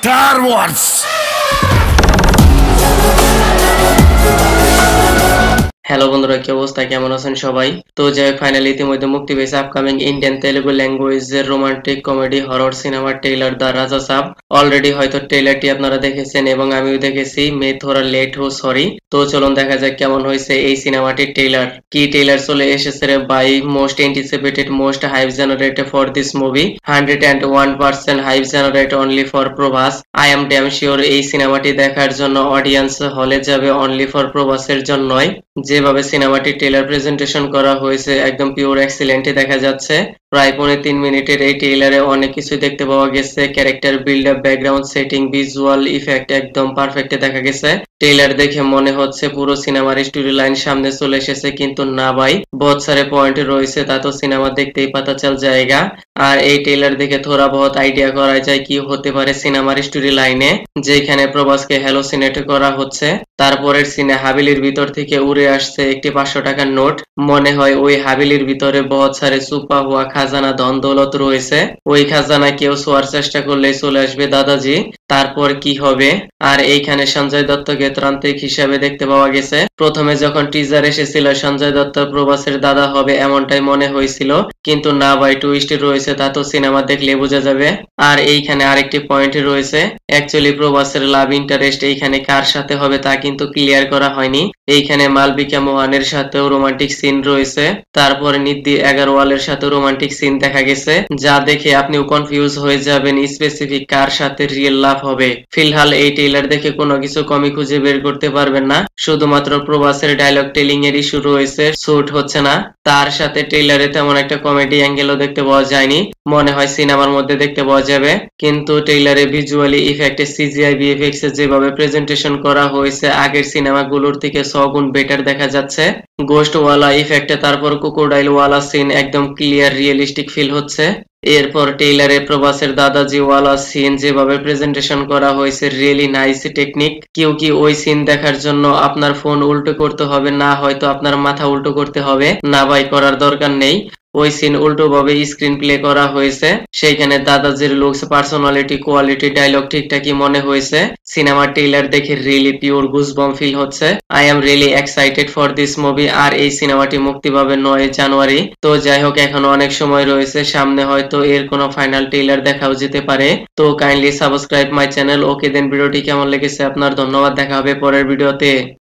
Star Wars. Hello বন্ধুরা, কি অবস্থা, কেমন আছেন সবাই? তো যাই ফাইনালি ইতিমধ্যে মুক্তি পেয়েছে আপকামিং ইন্ডিয়ান তেলুগু ল্যাঙ্গুয়েজের রোমান্টিক কমেডি হরর সিনেমার trailer the Raja Saab. Already হয়তো ট্রেইলারটি আপনারা দেখেছেন এবং আমিও দেখেছি, মে থোড়া লেট হো সরি। তো চলুন দেখা যাক কেমন হয়েছে এই সিনেমাটির ট্রেইলার। কি ট্রেইলার চলে এসেছে রে ভাই! Most anticipated, most hype generated for this movie, 101% hype generate only for Prabhas. I am damn sure এই সিনেমাটি দেখার জন্য অডিয়েন্স হলে যাবে অনলি ফর প্রভাসের জন্যই। যেভাবে সিনেমাটির ট্রেলার প্রেজেন্টেশন করা হয়েছে একদম পিওর এক্সিলেন্টই দেখা যাচ্ছে। প্রায় 3.5 মিনিটের এই ট্রেলারে অনেক কিছু দেখতে পাওয়া গেছে। Character build up, background setting, visual effect একদম পারফেক্টে দেখা গেছে। ট্রেলার দেখে মনে হচ্ছে পুরো সিনেমার স্টোরি লাইন সামনে চলে এসেছে, কিন্তু না ভাই, বহুত সারে পয়েন্ট রয়েছে, তা তো সিনেমা দেখতেই পাতা চল জায়গা। আর এই ট্রেলার দেখে থোড়া বহুত আইডিয়া করা যায় কি হতে পারে সিনেমার স্টোরি লাইনে, যেখানে প্রভাসকে হ্যালোসিনেট করা হচ্ছে। তারপরের সিনে হাবিলির ভিতর থেকে উড়ে আসছে একটি 500 টাকার নোট। মনে হয় ওই হাবিলির ভিতরে বহুত সারে চুপা হওয়া খাজানা ধন দৌলত রয়েছে। ওই খাজানা কেউ ছোঁয়ার চেষ্টা করলেই চলে আসবে দাদাজি। তারপর কি হবে? আর এইখানে সঞ্জয় দত্তকে ত্রান্ত্রিক হিসাবে দেখতে পাওয়া গেছে। প্রথমে যখন টিজার এসেছিল সঞ্জয় দত্ত প্রভাসের দাদা হবে এমনটাই মনে হয়েছিল, কিন্তু না ভাই, টুইস্ট রয়েছে, তা তো সিনেমা দেখলে বোঝা যাবে। আর এইখানে আরেকটি পয়েন্ট রয়েছে, অ্যাকচুয়ালি প্রভাসের লাভ ইন্টারেস্ট এইখানে কার সাথে হবে তা কিন্তু ক্লিয়ার করা হয়নি। এইখানে মালবিকা মোহনের সাথেও রোমান্টিক সিন রয়েছে, তারপরে নিধি আগারওয়ালের সাথে রোমান্টিক সিন দেখা গেছে, যা দেখে আপনিও কনফিউজ হয়ে যাবেন স্পেসিফিক কার সাথে রিয়েল লাভ হবে। ফিলহাল এই ট্রেলার দেখে কোনো কিছু কমই খুঁজে বের করতে পারবেন না, শুধুমাত্র প্রভাসের ডায়লগ টেলিং এর ইস্যু রয়েছে, শুট হচ্ছে না। তার সাথে ট্রেলারে তেমন একটা কমেডি অ্যাঙ্গেলও দেখতে পাওয়া যায়নি, মনে হয় সিনেমার মধ্যে দেখতে পাওয়া যাবে। কিন্তু ট্রেলারে ভিজুয়ালি ইফেক্টে সিজিআই ভিএফএক্স এ যেভাবে প্রেজেন্টেশন করা হয়েছে আগের সিনেমাগুলোর থেকে 100 গুণ বেটার দেখা যাচ্ছে। গোস্ট ওয়ালা ইফেক্টে তারপর ক্রোকোডাইল ওয়ালা সিন একদম ক্লিয়ার রিয়েলিস্টিক ফিল হচ্ছে। এরপর ট্রেইলারে প্রভাসের দাদাজি ওয়ালা সিন যেভাবে প্রেজেন্টেশন করা হয়েছে, রিয়েলি নাইস টেকনিক। কেউ কি ওই সিন দেখার জন্য আপনার ফোন উল্টো করতে হবে, না হয়তো আপনার মাথা উল্টো করতে হবে, না ভাই করার দরকার নেই। ওই সিন উল্টো ভাবে স্ক্রিন প্লে করা হয়েছে, সেইখানে দাদাজির লুকস, পার্সোনালিটি, কোয়ালিটি, ডায়লগ ঠিকঠাকই মনে হয়েছে। সিনেমার ট্রেইলার দেখে রিয়েলি পিওর গুজবম্প ফিল হচ্ছে। I am really excited for this movie. আর এই সিনেমাটি মুক্তি পাবে 9 জানুয়ারি। তো যাই হোক, এখনো অনেক সময় রয়েছে, সামনে হয়তো এর কোনো ফাইনাল ট্রেইলার দেখাও যেতে পারে। তো কাইন্ডলি সাবস্ক্রাইব মাই চ্যানেল। ওকে দেন, ভিডিওটি কেমন লেগেছে আপনার? ধন্যবাদ, দেখা হবে পরের ভিডিওতে।